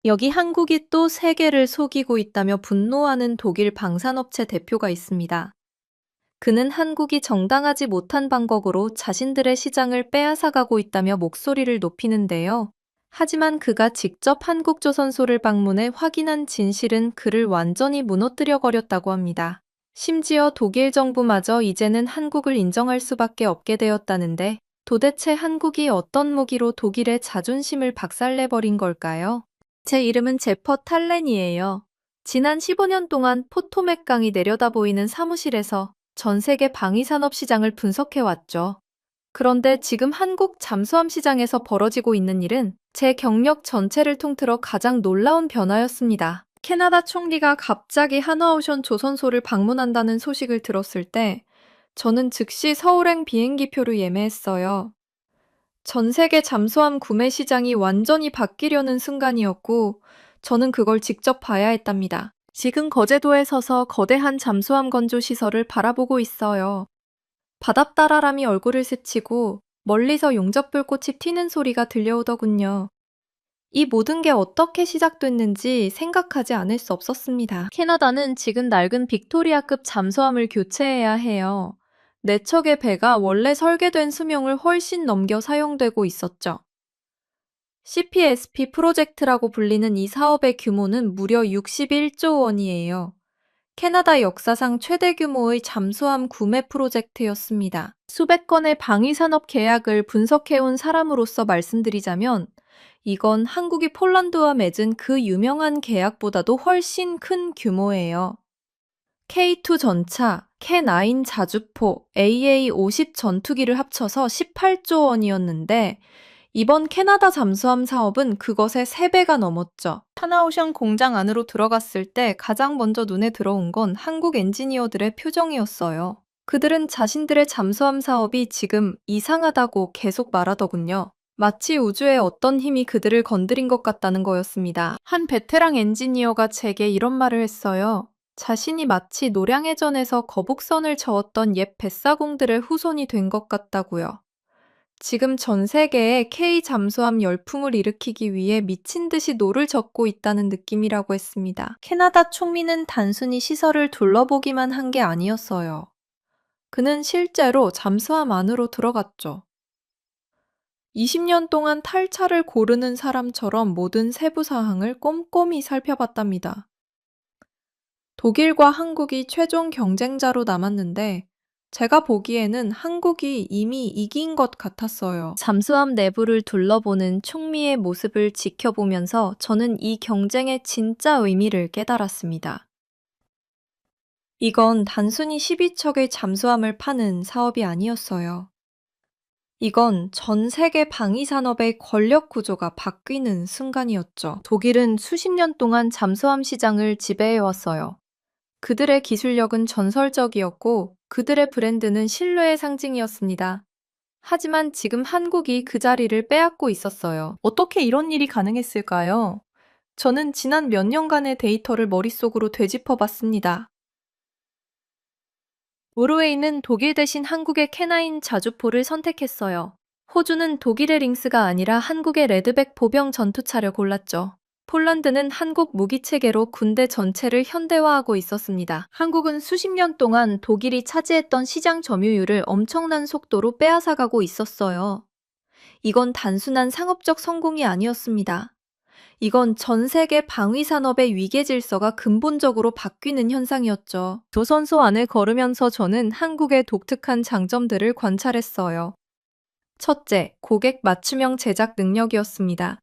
여기 한국이 또 세계를 속이고 있다며 분노하는 독일 방산업체 대표가 있습니다. 그는 한국이 정당하지 못한 방법으로 자신들의 시장을 빼앗아가고 있다며 목소리를 높이는데요. 하지만 그가 직접 한국조선소를 방문해 확인한 진실은 그를 완전히 무너뜨려버렸다고 합니다. 심지어 독일 정부마저 이제는 한국을 인정할 수밖에 없게 되었다는데 도대체 한국이 어떤 무기로 독일의 자존심을 박살내버린 걸까요? 제 이름은 제퍼 탈렌이에요. 지난 15년 동안 포토맥 강이 내려다 보이는 사무실에서 전 세계 방위산업 시장을 분석해왔죠. 그런데 지금 한국 잠수함 시장에서 벌어지고 있는 일은 제 경력 전체를 통틀어 가장 놀라운 변화였습니다. 캐나다 총리가 갑자기 하나오션 조선소를 방문한다는 소식을 들었을 때 저는 즉시 서울행 비행기표를 예매했어요. 전 세계 잠수함 구매 시장이 완전히 바뀌려는 순간이었고 저는 그걸 직접 봐야 했답니다. 지금 거제도에 서서 거대한 잠수함 건조 시설을 바라보고 있어요. 바닷다라람이 얼굴을 스치고 멀리서 용접불꽃이 튀는 소리가 들려오더군요. 이 모든 게 어떻게 시작됐는지 생각하지 않을 수 없었습니다. 캐나다는 지금 낡은 빅토리아급 잠수함을 교체해야 해요. 4척의 배가 원래 설계된 수명을 훨씬 넘겨 사용되고 있었죠. CPSP 프로젝트라고 불리는 이 사업의 규모는 무려 61조 원이에요. 캐나다 역사상 최대 규모의 잠수함 구매 프로젝트였습니다. 수백 건의 방위산업 계약을 분석해온 사람으로서 말씀드리자면 이건 한국이 폴란드와 맺은 그 유명한 계약보다도 훨씬 큰 규모예요. K2 전차, K9 자주포, AA-50 전투기를 합쳐서 18조 원이었는데 이번 캐나다 잠수함 사업은 그것의 3배가 넘었죠. 하나오션 공장 안으로 들어갔을 때 가장 먼저 눈에 들어온 건 한국 엔지니어들의 표정이었어요. 그들은 자신들의 잠수함 사업이 지금 이상하다고 계속 말하더군요. 마치 우주의 어떤 힘이 그들을 건드린 것 같다는 거였습니다. 한 베테랑 엔지니어가 제게 이런 말을 했어요. 자신이 마치 노량해전에서 거북선을 저었던 옛 뱃사공들의 후손이 된 것 같다고요. 지금 전 세계에 K 잠수함 열풍을 일으키기 위해 미친 듯이 노를 젓고 있다는 느낌이라고 했습니다. 캐나다 총리는 단순히 시설을 둘러보기만 한 게 아니었어요. 그는 실제로 잠수함 안으로 들어갔죠. 20년 동안 탈차를 고르는 사람처럼 모든 세부 사항을 꼼꼼히 살펴봤답니다. 독일과 한국이 최종 경쟁자로 남았는데 제가 보기에는 한국이 이미 이긴 것 같았어요. 잠수함 내부를 둘러보는 총리의 모습을 지켜보면서 저는 이 경쟁의 진짜 의미를 깨달았습니다. 이건 단순히 12척의 잠수함을 파는 사업이 아니었어요. 이건 전 세계 방위산업의 권력 구조가 바뀌는 순간이었죠. 독일은 수십 년 동안 잠수함 시장을 지배해왔어요. 그들의 기술력은 전설적이었고 그들의 브랜드는 신뢰의 상징이었습니다. 하지만 지금 한국이 그 자리를 빼앗고 있었어요. 어떻게 이런 일이 가능했을까요? 저는 지난 몇 년간의 데이터를 머릿속으로 되짚어봤습니다. 노르웨이는 독일 대신 한국의 K9 자주포를 선택했어요. 호주는 독일의 링스가 아니라 한국의 레드백 보병 전투차를 골랐죠. 폴란드는 한국 무기체계로 군대 전체를 현대화하고 있었습니다. 한국은 수십 년 동안 독일이 차지했던 시장 점유율을 엄청난 속도로 빼앗아가고 있었어요. 이건 단순한 상업적 성공이 아니었습니다. 이건 전 세계 방위산업의 위계 질서가 근본적으로 바뀌는 현상이었죠. 조선소 안을 걸으면서 저는 한국의 독특한 장점들을 관찰했어요. 첫째, 고객 맞춤형 제작 능력이었습니다.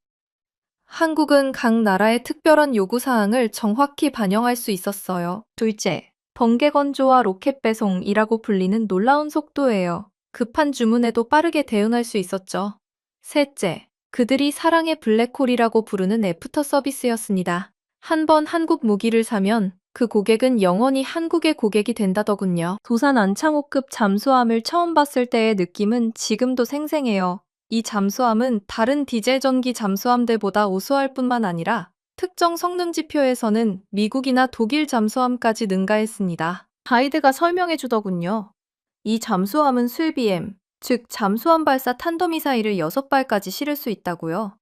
한국은 각 나라의 특별한 요구사항을 정확히 반영할 수 있었어요. 둘째, 번개 건조와 로켓 배송이라고 불리는 놀라운 속도예요. 급한 주문에도 빠르게 대응할 수 있었죠. 셋째, 그들이 사랑의 블랙홀이라고 부르는 애프터 서비스였습니다. 한 번 한국 무기를 사면 그 고객은 영원히 한국의 고객이 된다더군요. 도산 안창호급 잠수함을 처음 봤을 때의 느낌은 지금도 생생해요. 이 잠수함은 다른 디젤 전기 잠수함들보다 우수할 뿐만 아니라 특정 성능 지표에서는 미국이나 독일 잠수함까지 능가했습니다. 가이드가 설명해 주더군요. 이 잠수함은 술비엠, 즉 잠수함 발사 탄도미사일을 6발까지 실을 수 있다고요.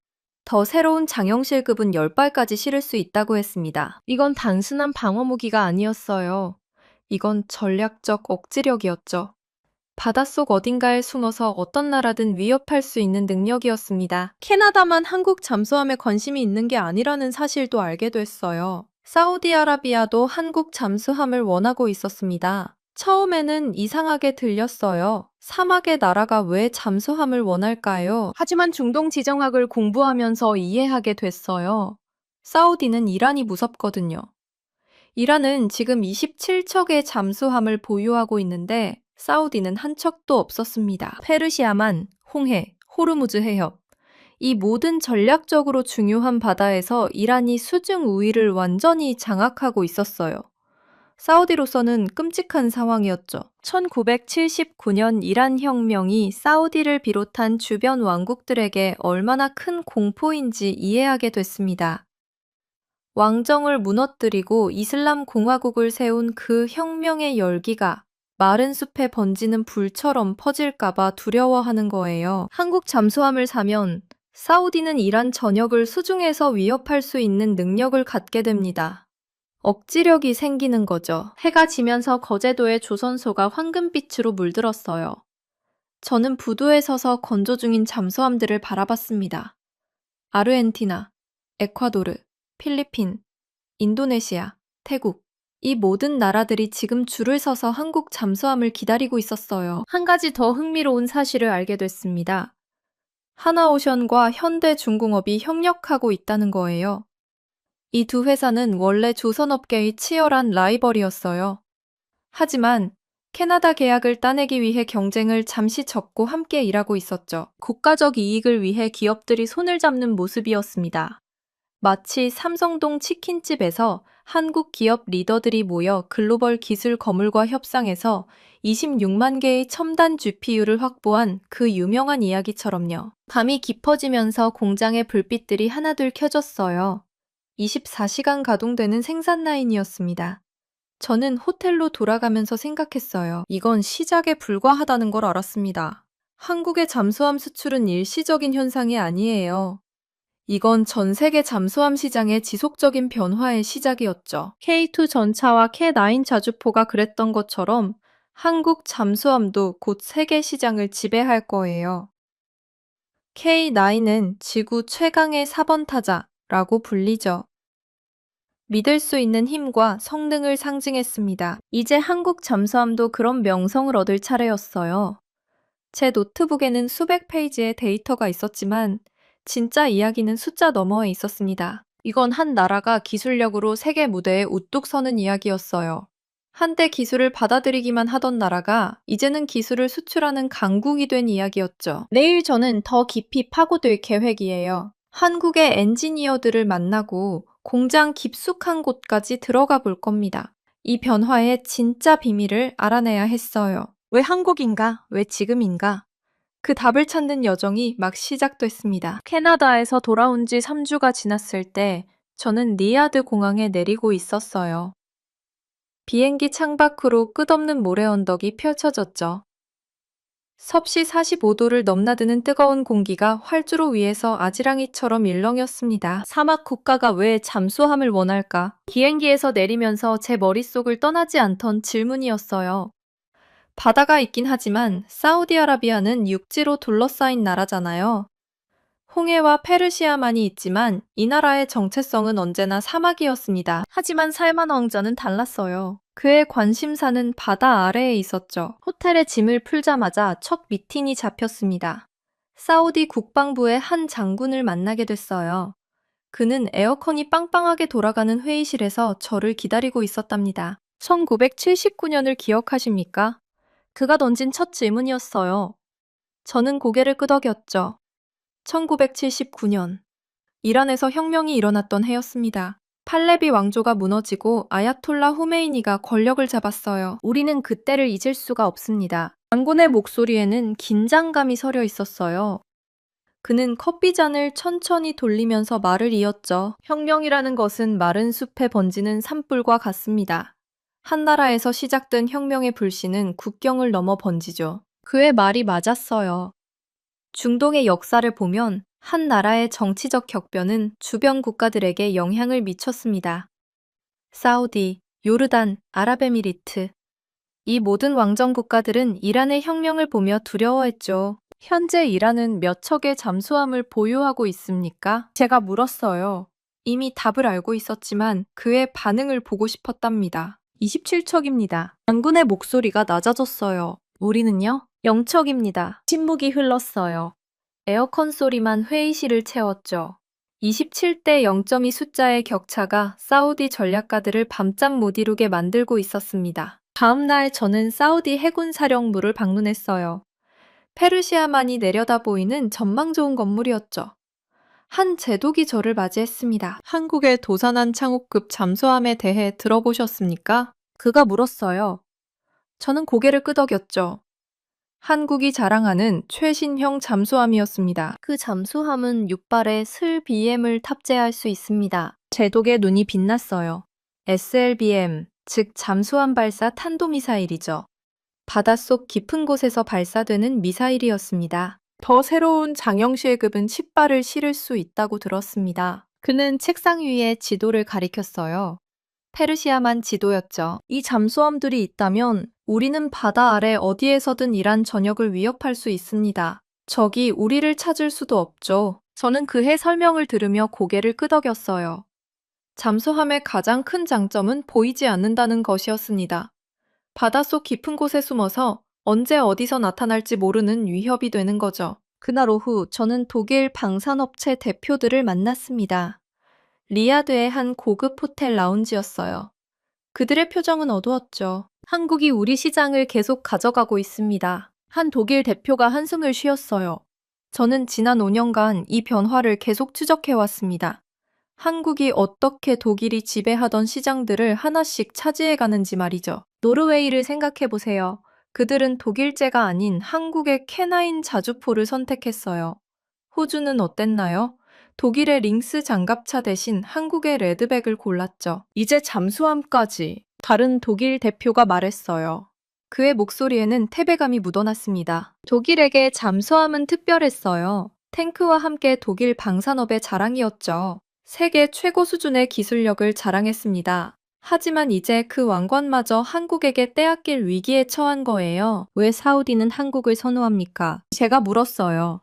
더 새로운 장영실급은 10발까지 실을 수 있다고 했습니다. 이건 단순한 방어 무기가 아니었어요. 이건 전략적 억지력이었죠. 바닷속 어딘가에 숨어서 어떤 나라든 위협할 수 있는 능력이었습니다. 캐나다만 한국 잠수함에 관심이 있는 게 아니라는 사실도 알게 됐어요. 사우디아라비아도 한국 잠수함을 원하고 있었습니다. 처음에는 이상하게 들렸어요. 사막의 나라가 왜 잠수함을 원할까요? 하지만 중동 지정학을 공부하면서 이해하게 됐어요. 사우디는 이란이 무섭거든요. 이란은 지금 27척의 잠수함을 보유하고 있는데 사우디는 한 척도 없었습니다. 페르시아만, 홍해, 호르무즈 해협. 이 모든 전략적으로 중요한 바다에서 이란이 수중 우위를 완전히 장악하고 있었어요. 사우디로서는 끔찍한 상황이었죠. 1979년 이란 혁명이 사우디를 비롯한 주변 왕국들에게 얼마나 큰 공포인지 이해하게 됐습니다. 왕정을 무너뜨리고 이슬람 공화국을 세운 그 혁명의 열기가 마른 숲에 번지는 불처럼 퍼질까봐 두려워하는 거예요. 한국 잠수함을 사면 사우디는 이란 전역을 수중에서 위협할 수 있는 능력을 갖게 됩니다. 억지력이 생기는 거죠. 해가 지면서 거제도의 조선소가 황금빛으로 물들었어요. 저는 부두에 서서 건조 중인 잠수함들을 바라봤습니다. 아르헨티나, 에콰도르, 필리핀, 인도네시아, 태국. 이 모든 나라들이 지금 줄을 서서 한국 잠수함을 기다리고 있었어요. 한 가지 더 흥미로운 사실을 알게 됐습니다. 하나오션과 현대중공업이 협력하고 있다는 거예요. 이 두 회사는 원래 조선업계의 치열한 라이벌이었어요. 하지만 캐나다 계약을 따내기 위해 경쟁을 잠시 접고 함께 일하고 있었죠. 국가적 이익을 위해 기업들이 손을 잡는 모습이었습니다. 마치 삼성동 치킨집에서 한국 기업 리더들이 모여 글로벌 기술 거물과 협상해서 26만 개의 첨단 GPU를 확보한 그 유명한 이야기처럼요. 밤이 깊어지면서 공장의 불빛들이 하나둘 켜졌어요. 24시간 가동되는 생산 라인이었습니다. 저는 호텔로 돌아가면서 생각했어요. 이건 시작에 불과하다는 걸 알았습니다. 한국의 잠수함 수출은 일시적인 현상이 아니에요. 이건 전 세계 잠수함 시장의 지속적인 변화의 시작이었죠. K2 전차와 K9 자주포가 그랬던 것처럼 한국 잠수함도 곧 세계 시장을 지배할 거예요. K9은 지구 최강의 4번 타자라고 불리죠. 믿을 수 있는 힘과 성능을 상징했습니다. 이제 한국 잠수함도 그런 명성을 얻을 차례였어요. 제 노트북에는 수백 페이지의 데이터가 있었지만 진짜 이야기는 숫자 너머에 있었습니다. 이건 한 나라가 기술력으로 세계 무대에 우뚝 서는 이야기였어요. 한때 기술을 받아들이기만 하던 나라가 이제는 기술을 수출하는 강국이 된 이야기였죠. 내일 저는 더 깊이 파고들 계획이에요. 한국의 엔지니어들을 만나고 공장 깊숙한 곳까지 들어가 볼 겁니다. 이 변화의 진짜 비밀을 알아내야 했어요. 왜 한국인가? 왜 지금인가? 그 답을 찾는 여정이 막 시작됐습니다. 캐나다에서 돌아온 지 3주가 지났을 때 저는 리야드 공항에 내리고 있었어요. 비행기 창밖으로 끝없는 모래 언덕이 펼쳐졌죠. 섭씨 45도를 넘나드는 뜨거운 공기가 활주로 위에서 아지랑이처럼 일렁였습니다. 사막 국가가 왜 잠수함을 원할까? 비행기에서 내리면서 제 머릿속을 떠나지 않던 질문이었어요. 바다가 있긴 하지만 사우디아라비아는 육지로 둘러싸인 나라잖아요. 홍해와 페르시아만이 있지만 이 나라의 정체성은 언제나 사막이었습니다. 하지만 살만 왕자는 달랐어요. 그의 관심사는 바다 아래에 있었죠. 호텔에 짐을 풀자마자 첫 미팅이 잡혔습니다. 사우디 국방부의 한 장군을 만나게 됐어요. 그는 에어컨이 빵빵하게 돌아가는 회의실에서 저를 기다리고 있었답니다. 1979년을 기억하십니까? 그가 던진 첫 질문이었어요. 저는 고개를 끄덕였죠. 1979년. 이란에서 혁명이 일어났던 해였습니다. 팔레비 왕조가 무너지고 아야톨라 후메이니가 권력을 잡았어요. 우리는 그때를 잊을 수가 없습니다. 장군의 목소리에는 긴장감이 서려 있었어요. 그는 커피잔을 천천히 돌리면서 말을 이었죠. 혁명이라는 것은 마른 숲에 번지는 산불과 같습니다. 한 나라에서 시작된 혁명의 불씨는 국경을 넘어 번지죠. 그의 말이 맞았어요. 중동의 역사를 보면 한 나라의 정치적 격변은 주변 국가들에게 영향을 미쳤습니다. 사우디, 요르단, 아랍에미리트. 이 모든 왕정 국가들은 이란의 혁명을 보며 두려워했죠. 현재 이란은 몇 척의 잠수함을 보유하고 있습니까? 제가 물었어요. 이미 답을 알고 있었지만 그의 반응을 보고 싶었답니다. 27척입니다. 장군의 목소리가 낮아졌어요. 우리는요? 0척입니다. 침묵이 흘렀어요. 에어컨 소리만 회의실을 채웠죠. 27대 0.2 숫자의 격차가 사우디 전략가들을 밤잠 못 이루게 만들고 있었습니다. 다음 날 저는 사우디 해군 사령부를 방문했어요. 페르시아만이 내려다 보이는 전망 좋은 건물이었죠. 한 제독이 저를 맞이했습니다. 한국의 도산한 창호급 잠수함에 대해 들어보셨습니까? 그가 물었어요. 저는 고개를 끄덕였죠. 한국이 자랑하는 최신형 잠수함이었습니다. 그 잠수함은 6발의 슬 BM을 탑재할 수 있습니다. 제독의 눈이 빛났어요. SLBM, 즉 잠수함 발사 탄도미사일이죠. 바닷속 깊은 곳에서 발사되는 미사일이었습니다. 더 새로운 장영실급은 10발을 실을 수 있다고 들었습니다. 그는 책상 위에 지도를 가리켰어요. 페르시아만 지도였죠. 이 잠수함들이 있다면 우리는 바다 아래 어디에서든 이란 전역을 위협할 수 있습니다. 적이 우리를 찾을 수도 없죠. 저는 그의 설명을 들으며 고개를 끄덕였어요. 잠수함의 가장 큰 장점은 보이지 않는다는 것이었습니다. 바닷속 깊은 곳에 숨어서 언제 어디서 나타날지 모르는 위협이 되는 거죠. 그날 오후 저는 독일 방산업체 대표들을 만났습니다. 리야드의 한 고급 호텔 라운지였어요. 그들의 표정은 어두웠죠. 한국이 우리 시장을 계속 가져가고 있습니다. 한 독일 대표가 한숨을 쉬었어요. 저는 지난 5년간 이 변화를 계속 추적해왔습니다. 한국이 어떻게 독일이 지배하던 시장들을 하나씩 차지해가는지 말이죠. 노르웨이를 생각해보세요. 그들은 독일제가 아닌 한국의 K9 자주포를 선택했어요. 호주는 어땠나요? 독일의 링스 장갑차 대신 한국의 레드백을 골랐죠. 이제 잠수함까지. 다른 독일 대표가 말했어요. 그의 목소리에는 패배감이 묻어났습니다. 독일에게 잠수함은 특별했어요. 탱크와 함께 독일 방산업의 자랑이었죠. 세계 최고 수준의 기술력을 자랑했습니다. 하지만 이제 그 왕관마저 한국에게 빼앗길 위기에 처한 거예요. 왜 사우디는 한국을 선호합니까? 제가 물었어요.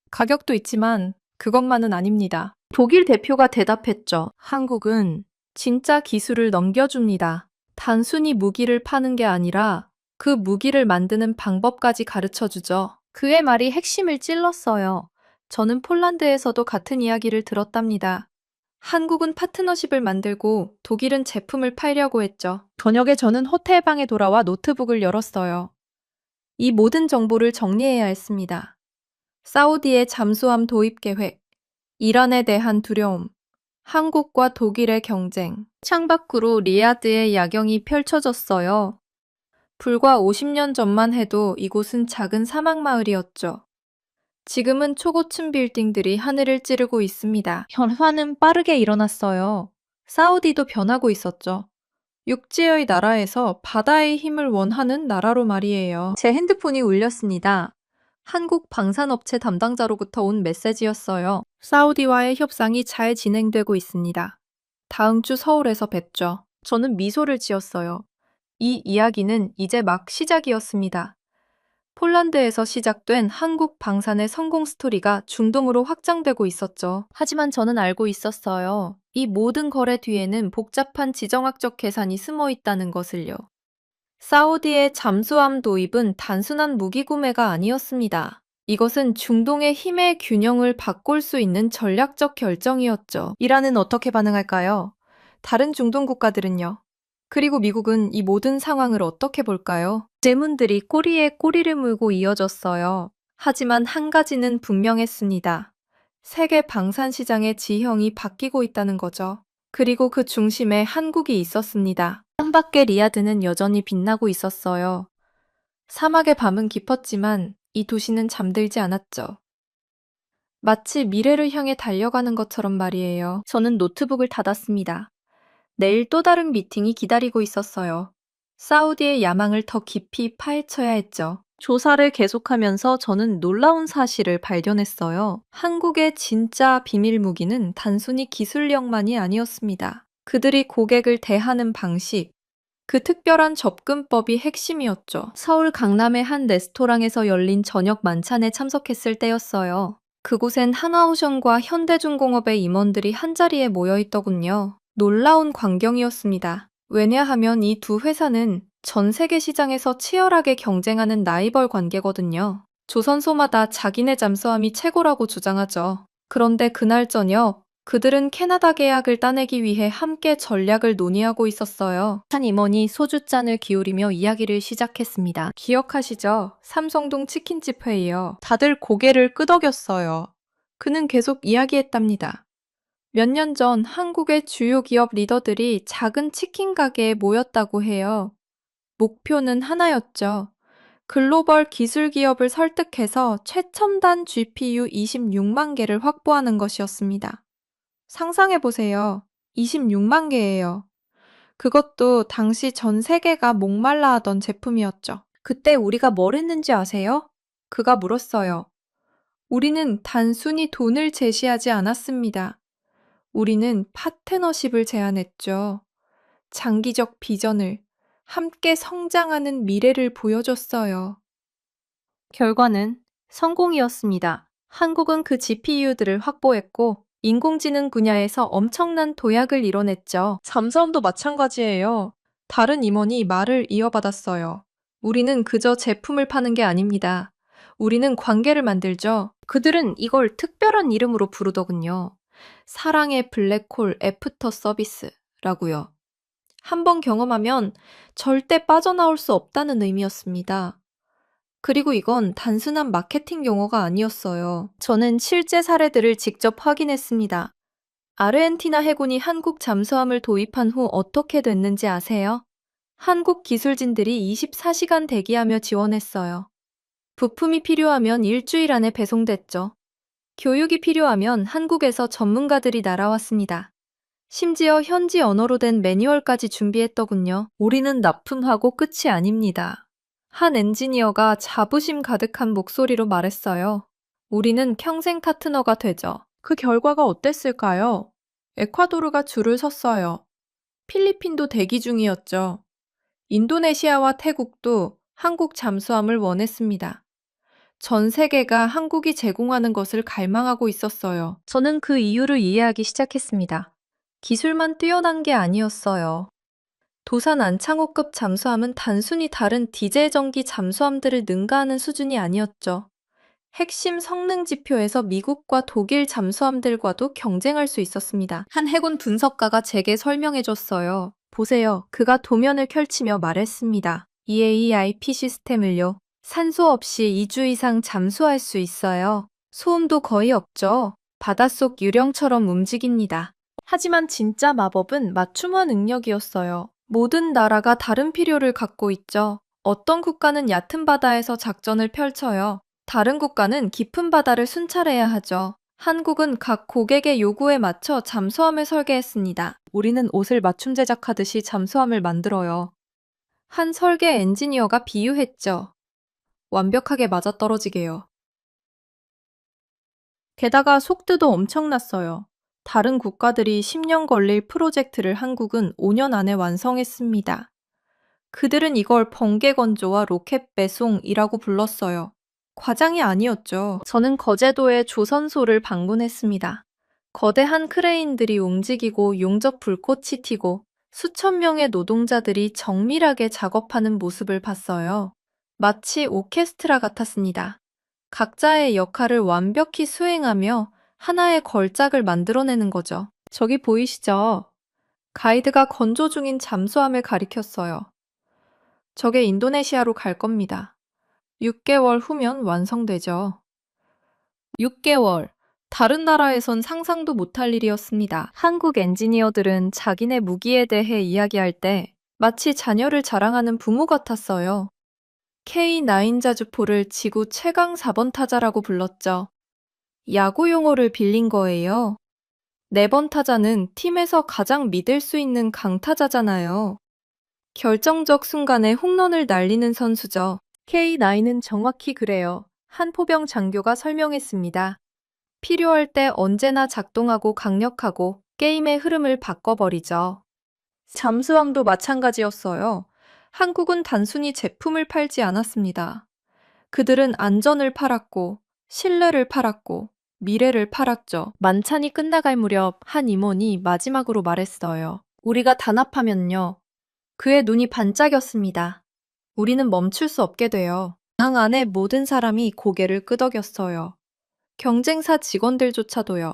가격도 있지만 그것만은 아닙니다. 독일 대표가 대답했죠. 한국은 진짜 기술을 넘겨줍니다. 단순히 무기를 파는 게 아니라 그 무기를 만드는 방법까지 가르쳐주죠. 그의 말이 핵심을 찔렀어요. 저는 폴란드에서도 같은 이야기를 들었답니다. 한국은 파트너십을 만들고 독일은 제품을 팔려고 했죠. 저녁에 저는 호텔 방에 돌아와 노트북을 열었어요. 이 모든 정보를 정리해야 했습니다. 사우디의 잠수함 도입 계획, 이란에 대한 두려움, 한국과 독일의 경쟁, 창밖으로 리야드의 야경이 펼쳐졌어요. 불과 50년 전만 해도 이곳은 작은 사막 마을이었죠. 지금은 초고층 빌딩들이 하늘을 찌르고 있습니다. 변화는 빠르게 일어났어요. 사우디도 변하고 있었죠. 육지의 나라에서 바다의 힘을 원하는 나라로 말이에요. 제 핸드폰이 울렸습니다. 한국 방산업체 담당자로부터 온 메시지였어요. 사우디와의 협상이 잘 진행되고 있습니다. 다음 주 서울에서 뵙죠. 저는 미소를 지었어요. 이 이야기는 이제 막 시작이었습니다. 폴란드에서 시작된 한국 방산의 성공 스토리가 중동으로 확장되고 있었죠. 하지만 저는 알고 있었어요. 이 모든 거래 뒤에는 복잡한 지정학적 계산이 숨어 있다는 것을요. 사우디의 잠수함 도입은 단순한 무기 구매가 아니었습니다. 이것은 중동의 힘의 균형을 바꿀 수 있는 전략적 결정이었죠. 이란은 어떻게 반응할까요? 다른 중동 국가들은요? 그리고 미국은 이 모든 상황을 어떻게 볼까요? 질문들이 꼬리에 꼬리를 물고 이어졌어요. 하지만 한 가지는 분명했습니다. 세계 방산 시장의 지형이 바뀌고 있다는 거죠. 그리고 그 중심에 한국이 있었습니다. 창밖의 리야드는 여전히 빛나고 있었어요. 사막의 밤은 깊었지만 이 도시는 잠들지 않았죠. 마치 미래를 향해 달려가는 것처럼 말이에요. 저는 노트북을 닫았습니다. 내일 또 다른 미팅이 기다리고 있었어요. 사우디의 야망을 더 깊이 파헤쳐야 했죠. 조사를 계속하면서 저는 놀라운 사실을 발견했어요. 한국의 진짜 비밀 무기는 단순히 기술력만이 아니었습니다. 그들이 고객을 대하는 방식, 그 특별한 접근법이 핵심이었죠. 서울 강남의 한 레스토랑에서 열린 저녁 만찬에 참석했을 때였어요. 그곳엔 한화오션과 현대중공업의 임원들이 한자리에 모여 있더군요. 놀라운 광경이었습니다. 왜냐하면 이 두 회사는 전 세계 시장에서 치열하게 경쟁하는 라이벌 관계거든요. 조선소마다 자기네 잠수함이 최고라고 주장하죠. 그런데 그날 저녁 그들은 캐나다 계약을 따내기 위해 함께 전략을 논의하고 있었어요. 한 임원이 소주잔을 기울이며 이야기를 시작했습니다. 기억하시죠? 삼성동 치킨집 회의요. 다들 고개를 끄덕였어요. 그는 계속 이야기했답니다. 몇 년 전 한국의 주요 기업 리더들이 작은 치킨 가게에 모였다고 해요. 목표는 하나였죠. 글로벌 기술 기업을 설득해서 최첨단 GPU 26만 개를 확보하는 것이었습니다. 상상해보세요. 26만 개예요. 그것도 당시 전 세계가 목말라 하던 제품이었죠. 그때 우리가 뭘 했는지 아세요? 그가 물었어요. 우리는 단순히 돈을 제시하지 않았습니다. 우리는 파트너십을 제안했죠. 장기적 비전을, 함께 성장하는 미래를 보여줬어요. 결과는 성공이었습니다. 한국은 그 GPU들을 확보했고 인공지능 분야에서 엄청난 도약을 이뤄냈죠. 잠수함도 마찬가지예요. 다른 임원이 말을 이어받았어요. 우리는 그저 제품을 파는 게 아닙니다. 우리는 관계를 만들죠. 그들은 이걸 특별한 이름으로 부르더군요. 사랑의 블랙홀 애프터 서비스라고요. 한번 경험하면 절대 빠져나올 수 없다는 의미였습니다. 그리고 이건 단순한 마케팅 용어가 아니었어요. 저는 실제 사례들을 직접 확인했습니다. 아르헨티나 해군이 한국 잠수함을 도입한 후 어떻게 됐는지 아세요? 한국 기술진들이 24시간 대기하며 지원했어요. 부품이 필요하면 일주일 안에 배송됐죠. 교육이 필요하면 한국에서 전문가들이 날아왔습니다. 심지어 현지 언어로 된 매뉴얼까지 준비했더군요. 우리는 납품하고 끝이 아닙니다. 한 엔지니어가 자부심 가득한 목소리로 말했어요. 우리는 평생 파트너가 되죠. 그 결과가 어땠을까요? 에콰도르가 줄을 섰어요. 필리핀도 대기 중이었죠. 인도네시아와 태국도 한국 잠수함을 원했습니다. 전 세계가 한국이 제공하는 것을 갈망하고 있었어요. 저는 그 이유를 이해하기 시작했습니다. 기술만 뛰어난 게 아니었어요. 도산 안창호급 잠수함은 단순히 다른 디젤 전기 잠수함들을 능가하는 수준이 아니었죠. 핵심 성능 지표에서 미국과 독일 잠수함들과도 경쟁할 수 있었습니다. 한 해군 분석가가 제게 설명해줬어요. 보세요. 그가 도면을 펼치며 말했습니다. EAIP 시스템을요. 산소 없이 2주 이상 잠수할 수 있어요. 소음도 거의 없죠. 바닷속 유령처럼 움직입니다. 하지만 진짜 마법은 맞춤화 능력이었어요. 모든 나라가 다른 필요를 갖고 있죠. 어떤 국가는 얕은 바다에서 작전을 펼쳐요. 다른 국가는 깊은 바다를 순찰해야 하죠. 한국은 각 고객의 요구에 맞춰 잠수함을 설계했습니다. 우리는 옷을 맞춤 제작하듯이 잠수함을 만들어요. 한 설계 엔지니어가 비유했죠. 완벽하게 맞아떨어지게요. 게다가 속도도 엄청났어요. 다른 국가들이 10년 걸릴 프로젝트를 한국은 5년 안에 완성했습니다. 그들은 이걸 번개 건조와 로켓 배송이라고 불렀어요. 과장이 아니었죠. 저는 거제도의 조선소를 방문했습니다. 거대한 크레인들이 움직이고 용접 불꽃이 튀고 수천 명의 노동자들이 정밀하게 작업하는 모습을 봤어요. 마치 오케스트라 같았습니다. 각자의 역할을 완벽히 수행하며 하나의 걸작을 만들어내는 거죠. 저기 보이시죠? 가이드가 건조 중인 잠수함을 가리켰어요. 저게 인도네시아로 갈 겁니다. 6개월 후면 완성되죠. 6개월. 다른 나라에선 상상도 못할 일이었습니다. 한국 엔지니어들은 자기네 무기에 대해 이야기할 때 마치 자녀를 자랑하는 부모 같았어요. K9 자주포를 지구 최강 4번 타자라고 불렀죠. 야구 용어를 빌린 거예요. 4번 타자는 팀에서 가장 믿을 수 있는 강타자잖아요. 결정적 순간에 홈런을 날리는 선수죠. K9은 정확히 그래요. 한 포병 장교가 설명했습니다. 필요할 때 언제나 작동하고 강력하고 게임의 흐름을 바꿔버리죠. 잠수함도 마찬가지였어요. 한국은 단순히 제품을 팔지 않았습니다. 그들은 안전을 팔았고, 신뢰를 팔았고, 미래를 팔았죠. 만찬이 끝나갈 무렵 한 임원이 마지막으로 말했어요. 우리가 단합하면요. 그의 눈이 반짝였습니다. 우리는 멈출 수 없게 돼요. 방 안에 모든 사람이 고개를 끄덕였어요. 경쟁사 직원들조차도요.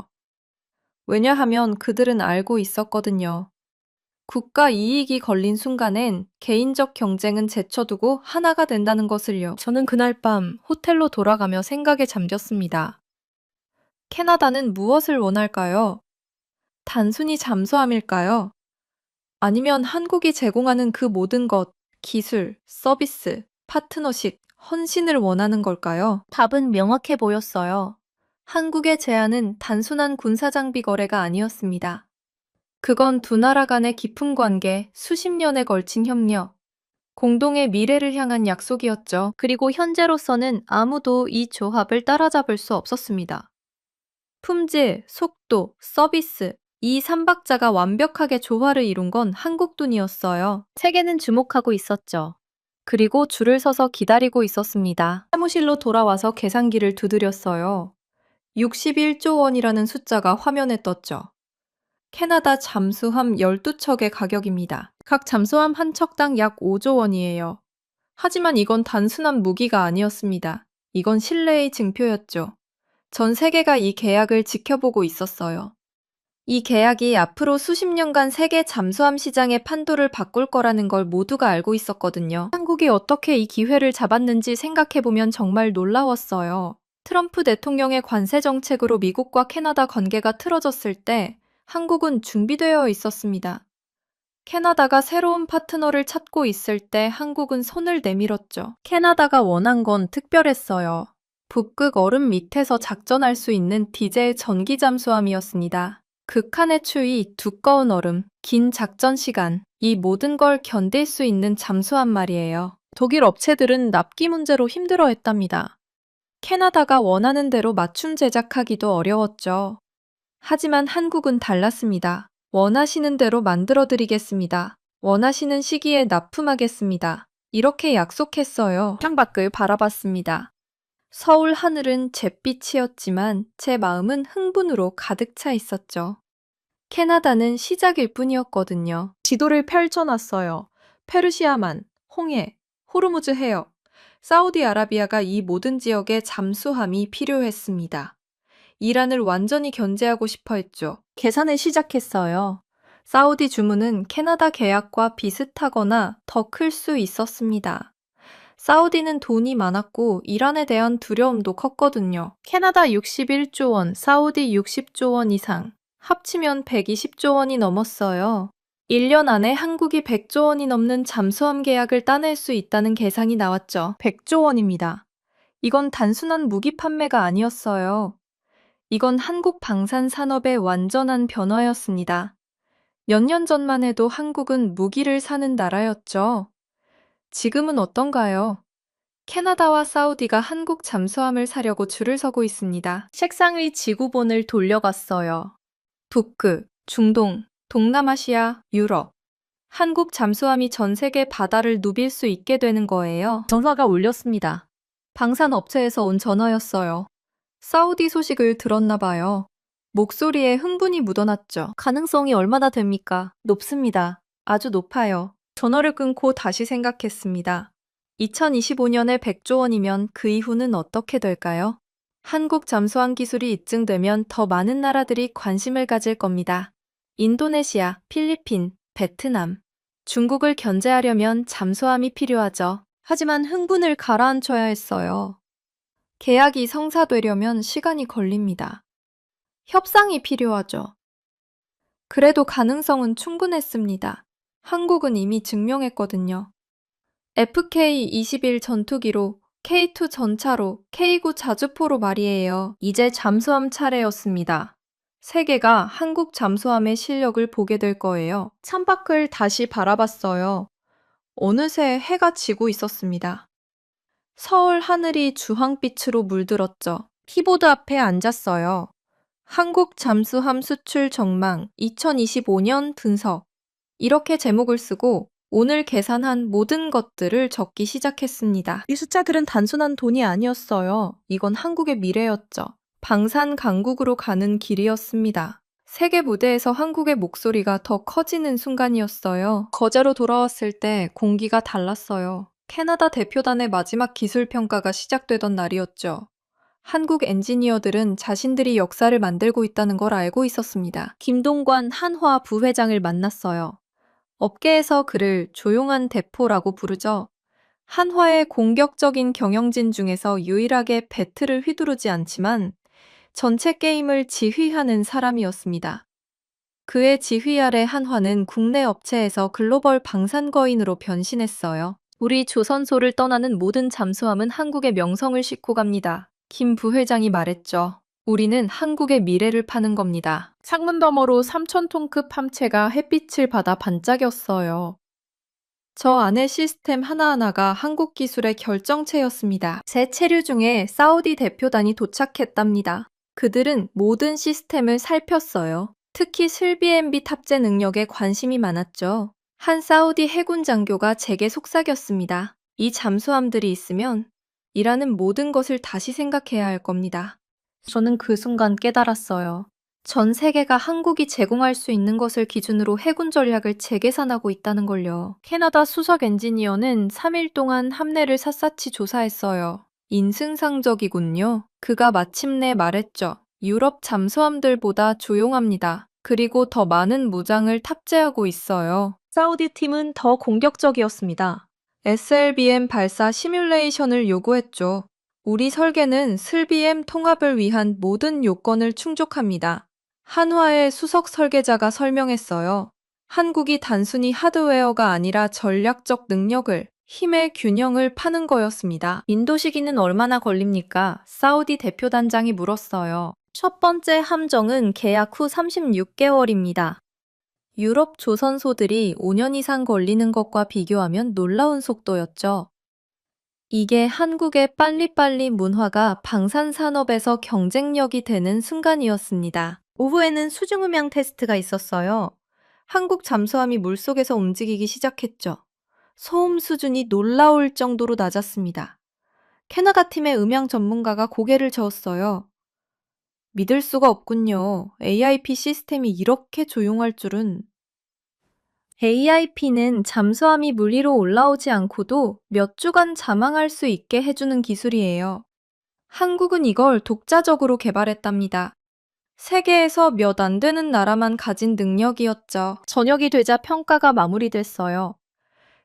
왜냐하면 그들은 알고 있었거든요. 국가 이익이 걸린 순간엔 개인적 경쟁은 제쳐두고 하나가 된다는 것을요. 저는 그날 밤 호텔로 돌아가며 생각에 잠겼습니다. 캐나다는 무엇을 원할까요? 단순히 잠수함일까요? 아니면 한국이 제공하는 그 모든 것, 기술, 서비스, 파트너십, 헌신을 원하는 걸까요? 답은 명확해 보였어요. 한국의 제안은 단순한 군사장비 거래가 아니었습니다. 그건 두 나라 간의 깊은 관계, 수십 년에 걸친 협력, 공동의 미래를 향한 약속이었죠. 그리고 현재로서는 아무도 이 조합을 따라잡을 수 없었습니다. 품질, 속도, 서비스, 이 삼박자가 완벽하게 조화를 이룬 건 한국돈이었어요. 세계는 주목하고 있었죠. 그리고 줄을 서서 기다리고 있었습니다. 사무실로 돌아와서 계산기를 두드렸어요. 61조 원이라는 숫자가 화면에 떴죠. 캐나다 잠수함 12척의 가격입니다. 각 잠수함 한 척당 약 5조 원이에요. 하지만 이건 단순한 무기가 아니었습니다. 이건 신뢰의 증표였죠. 전 세계가 이 계약을 지켜보고 있었어요. 이 계약이 앞으로 수십 년간 세계 잠수함 시장의 판도를 바꿀 거라는 걸 모두가 알고 있었거든요. 한국이 어떻게 이 기회를 잡았는지 생각해보면 정말 놀라웠어요. 트럼프 대통령의 관세 정책으로 미국과 캐나다 관계가 틀어졌을 때 한국은 준비되어 있었습니다. 캐나다가 새로운 파트너를 찾고 있을 때 한국은 손을 내밀었죠. 캐나다가 원한 건 특별했어요. 북극 얼음 밑에서 작전할 수 있는 디젤 전기 잠수함이었습니다. 극한의 추위, 두꺼운 얼음, 긴 작전 시간, 이 모든 걸 견딜 수 있는 잠수함 말이에요. 독일 업체들은 납기 문제로 힘들어했답니다. 캐나다가 원하는 대로 맞춤 제작하기도 어려웠죠. 하지만 한국은 달랐습니다. 원하시는 대로 만들어드리겠습니다. 원하시는 시기에 납품하겠습니다. 이렇게 약속했어요. 창밖을 바라봤습니다. 서울 하늘은 잿빛이었지만 제 마음은 흥분으로 가득 차 있었죠. 캐나다는 시작일 뿐이었거든요. 지도를 펼쳐놨어요. 페르시아만, 홍해, 호르무즈 해역, 사우디아라비아가 이 모든 지역에 잠수함이 필요했습니다. 이란을 완전히 견제하고 싶어 했죠. 계산을 시작했어요. 사우디 주문은 캐나다 계약과 비슷하거나 더 클 수 있었습니다. 사우디는 돈이 많았고 이란에 대한 두려움도 컸거든요. 캐나다 61조 원, 사우디 60조 원 이상, 합치면 120조 원이 넘었어요. 1년 안에 한국이 100조 원이 넘는 잠수함 계약을 따낼 수 있다는 계산이 나왔죠. 100조 원입니다. 이건 단순한 무기 판매가 아니었어요. 이건 한국 방산 산업의 완전한 변화였습니다. 몇 년 전만 해도 한국은 무기를 사는 나라였죠. 지금은 어떤가요? 캐나다와 사우디가 한국 잠수함을 사려고 줄을 서고 있습니다. 책상 의 지구본을 돌려갔어요. 북극, 중동, 동남아시아, 유럽. 한국 잠수함이 전 세계 바다를 누빌 수 있게 되는 거예요. 전화가 울렸습니다. 방산업체에서 온 전화였어요. 사우디 소식을 들었나 봐요. 목소리에 흥분이 묻어났죠. 가능성이 얼마나 됩니까? 높습니다. 아주 높아요. 전화를 끊고 다시 생각했습니다. 2025년에 100조 원이면 그 이후는 어떻게 될까요? 한국 잠수함 기술이 입증되면 더 많은 나라들이 관심을 가질 겁니다. 인도네시아, 필리핀, 베트남, 중국을 견제하려면 잠수함이 필요하죠. 하지만 흥분을 가라앉혀야 했어요. 계약이 성사되려면 시간이 걸립니다. 협상이 필요하죠. 그래도 가능성은 충분했습니다. 한국은 이미 증명했거든요. FK-21 전투기로, K2 전차로, K9 자주포로 말이에요. 이제 잠수함 차례였습니다. 세계가 한국 잠수함의 실력을 보게 될 거예요. 창밖을 다시 바라봤어요. 어느새 해가 지고 있었습니다. 서울 하늘이 주황빛으로 물들었죠. 키보드 앞에 앉았어요. 한국 잠수함 수출 전망 2025년 분석. 이렇게 제목을 쓰고 오늘 계산한 모든 것들을 적기 시작했습니다. 이 숫자들은 단순한 돈이 아니었어요. 이건 한국의 미래였죠. 방산 강국으로 가는 길이었습니다. 세계 무대에서 한국의 목소리가 더 커지는 순간이었어요. 거제로 돌아왔을 때 공기가 달랐어요. 캐나다 대표단의 마지막 기술 평가가 시작되던 날이었죠. 한국 엔지니어들은 자신들이 역사를 만들고 있다는 걸 알고 있었습니다. 김동관 한화 부회장을 만났어요. 업계에서 그를 조용한 대포라고 부르죠. 한화의 공격적인 경영진 중에서 유일하게 배트를 휘두르지 않지만 전체 게임을 지휘하는 사람이었습니다. 그의 지휘 아래 한화는 국내 업체에서 글로벌 방산거인으로 변신했어요. 우리 조선소를 떠나는 모든 잠수함은 한국의 명성을 싣고 갑니다. 김 부회장이 말했죠. 우리는 한국의 미래를 파는 겁니다. 창문 너머로 3,000톤급 함체가 햇빛을 받아 반짝였어요. 저 안의 시스템 하나하나가 한국 기술의 결정체였습니다. 제 체류 중에 사우디 대표단이 도착했답니다. 그들은 모든 시스템을 살폈어요. 특히 슬비엠비 탑재 능력에 관심이 많았죠. 한 사우디 해군 장교가 제게 속삭였습니다. 이 잠수함들이 있으면 이라는 모든 것을 다시 생각해야 할 겁니다. 저는 그 순간 깨달았어요. 전 세계가 한국이 제공할 수 있는 것을 기준으로 해군 전략을 재계산하고 있다는 걸요. 캐나다 수석 엔지니어는 3일 동안 함내를 샅샅이 조사했어요. 인승상적이군요. 그가 마침내 말했죠. 유럽 잠수함들보다 조용합니다. 그리고 더 많은 무장을 탑재하고 있어요. 사우디 팀은 더 공격적이었습니다. SLBM 발사 시뮬레이션을 요구했죠. 우리 설계는 슬비엠 통합을 위한 모든 요건을 충족합니다. 한화의 수석 설계자가 설명했어요. 한국이 단순히 하드웨어가 아니라 전략적 능력을, 힘의 균형을 파는 거였습니다. 인도 시기는 얼마나 걸립니까? 사우디 대표단장이 물었어요. 첫 번째 함정은 계약 후 36개월입니다. 유럽 조선소들이 5년 이상 걸리는 것과 비교하면 놀라운 속도였죠. 이게 한국의 빨리빨리 문화가 방산산업에서 경쟁력이 되는 순간이었습니다. 오후에는 수중음향 테스트가 있었어요. 한국 잠수함이 물속에서 움직이기 시작했죠. 소음 수준이 놀라울 정도로 낮았습니다. 캐나다 팀의 음향 전문가가 고개를 저었어요. 믿을 수가 없군요. AIP 시스템이 이렇게 조용할 줄은. AIP는 잠수함이 물 위로 올라오지 않고도 몇 주간 잠항할 수 있게 해주는 기술이에요. 한국은 이걸 독자적으로 개발했답니다. 세계에서 몇 안 되는 나라만 가진 능력이었죠. 저녁이 되자 평가가 마무리됐어요.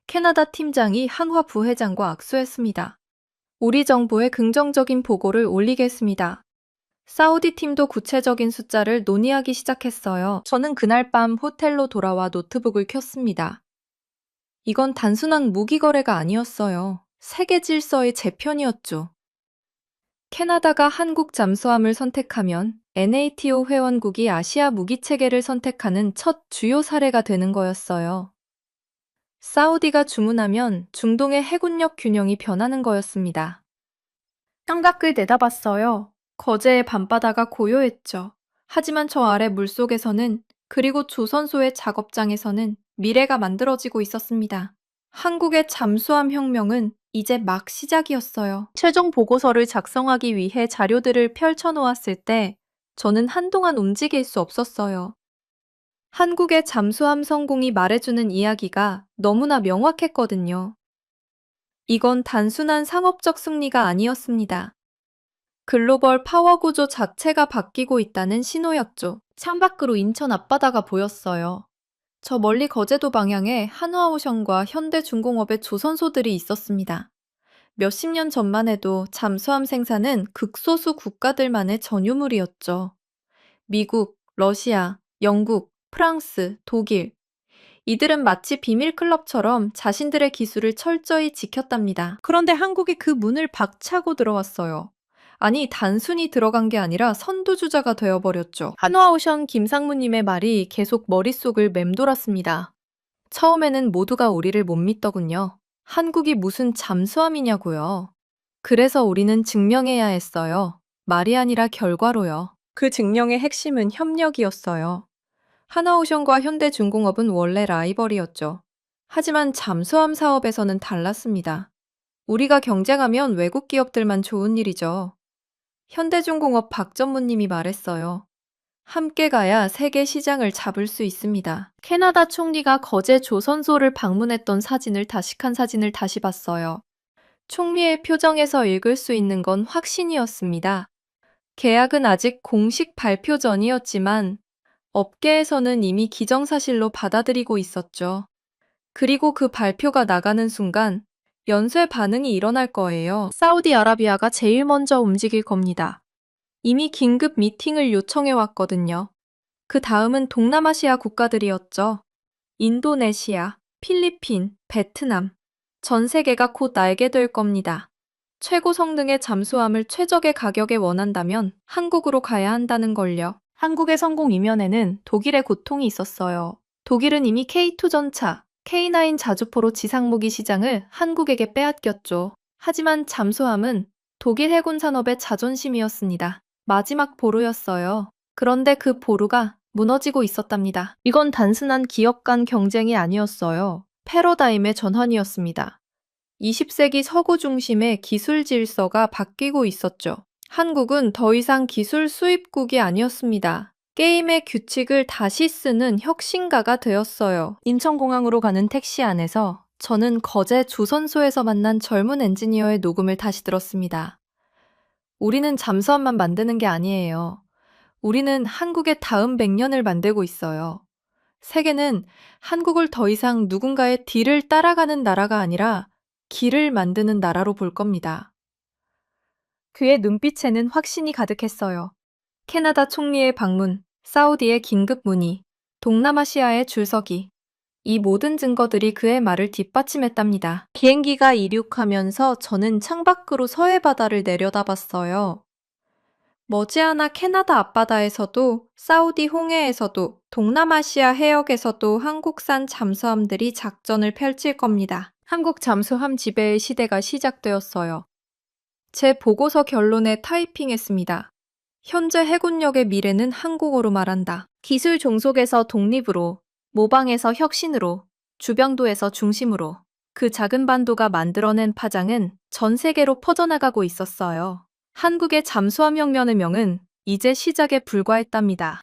캐나다 팀장이 한화 부회장과 악수했습니다. 우리 정부에 긍정적인 보고를 올리겠습니다. 사우디 팀도 구체적인 숫자를 논의하기 시작했어요. 저는 그날 밤 호텔로 돌아와 노트북을 켰습니다. 이건 단순한 무기 거래가 아니었어요. 세계 질서의 재편이었죠. 캐나다가 한국 잠수함을 선택하면 NATO 회원국이 아시아 무기 체계를 선택하는 첫 주요 사례가 되는 거였어요. 사우디가 주문하면 중동의 해군력 균형이 변하는 거였습니다. 창밖을 내다봤어요. 거제의 밤바다가 고요했죠. 하지만 저 아래 물속에서는, 그리고 조선소의 작업장에서는 미래가 만들어지고 있었습니다. 한국의 잠수함 혁명은 이제 막 시작이었어요. 최종 보고서를 작성하기 위해 자료들을 펼쳐놓았을 때 저는 한동안 움직일 수 없었어요. 한국의 잠수함 성공이 말해주는 이야기가 너무나 명확했거든요. 이건 단순한 상업적 승리가 아니었습니다. 글로벌 파워 구조 자체가 바뀌고 있다는 신호였죠. 창밖으로 인천 앞바다가 보였어요. 저 멀리 거제도 방향에 한화오션과 현대중공업의 조선소들이 있었습니다. 몇십 년 전만 해도 잠수함 생산은 극소수 국가들만의 전유물이었죠. 미국, 러시아, 영국, 프랑스, 독일. 이들은 마치 비밀클럽처럼 자신들의 기술을 철저히 지켰답니다. 그런데 한국이 그 문을 박차고 들어왔어요. 아니, 단순히 들어간 게 아니라 선두주자가 되어버렸죠. 한화오션 김상무님의 말이 계속 머릿속을 맴돌았습니다. 처음에는 모두가 우리를 못 믿더군요. 한국이 무슨 잠수함이냐고요. 그래서 우리는 증명해야 했어요. 말이 아니라 결과로요. 그 증명의 핵심은 협력이었어요. 하나오션과 현대중공업은 원래 라이벌이었죠. 하지만 잠수함 사업에서는 달랐습니다. 우리가 경쟁하면 외국 기업들만 좋은 일이죠. 현대중공업 박 전무님이 말했어요. 함께 가야 세계 시장을 잡을 수 있습니다. 캐나다 총리가 거제 조선소를 방문했던 사진을 다식한 사진을 다시 봤어요. 총리의 표정에서 읽을 수 있는 건 확신이었습니다. 계약은 아직 공식 발표 전이었지만 업계에서는 이미 기정사실로 받아들이고 있었죠. 그리고 그 발표가 나가는 순간 연쇄 반응이 일어날 거예요. 사우디아라비아가 제일 먼저 움직일 겁니다. 이미 긴급 미팅을 요청해 왔거든요. 그 다음은 동남아시아 국가들이었죠. 인도네시아, 필리핀, 베트남. 전 세계가 곧 알게 될 겁니다. 최고 성능의 잠수함을 최적의 가격에 원한다면 한국으로 가야 한다는 걸요. 한국의 성공 이면에는 독일의 고통이 있었어요. 독일은 이미 K2 전차, K9 자주포로 지상무기 시장을 한국에게 빼앗겼죠. 하지만 잠수함은 독일 해군 산업의 자존심이었습니다. 마지막 보루였어요. 그런데 그 보루가 무너지고 있었답니다. 이건 단순한 기업 간 경쟁이 아니었어요. 패러다임의 전환이었습니다. 20세기 서구 중심의 기술 질서가 바뀌고 있었죠. 한국은 더 이상 기술 수입국이 아니었습니다. 게임의 규칙을 다시 쓰는 혁신가가 되었어요. 인천공항으로 가는 택시 안에서 저는 거제 조선소에서 만난 젊은 엔지니어의 녹음을 다시 들었습니다. 우리는 잠수함만 만드는 게 아니에요. 우리는 한국의 다음 100년을 만들고 있어요. 세계는 한국을 더 이상 누군가의 뒤를 따라가는 나라가 아니라 길을 만드는 나라로 볼 겁니다. 그의 눈빛에는 확신이 가득했어요. 캐나다 총리의 방문, 사우디의 긴급 문의, 동남아시아의 줄서기. 이 모든 증거들이 그의 말을 뒷받침했답니다. 비행기가 이륙하면서 저는 창밖으로 서해바다를 내려다봤어요. 머지않아 캐나다 앞바다에서도, 사우디 홍해에서도, 동남아시아 해역에서도 한국산 잠수함들이 작전을 펼칠 겁니다. 한국 잠수함 지배의 시대가 시작되었어요. 제 보고서 결론에 타이핑했습니다. 현재 해군력의 미래는 한국어로 말한다. 기술 종속에서 독립으로, 모방에서 혁신으로, 주병도에서 중심으로. 그 작은 반도가 만들어낸 파장은 전 세계로 퍼져나가고 있었어요. 한국의 잠수함 혁명의 명은 이제 시작에 불과했답니다.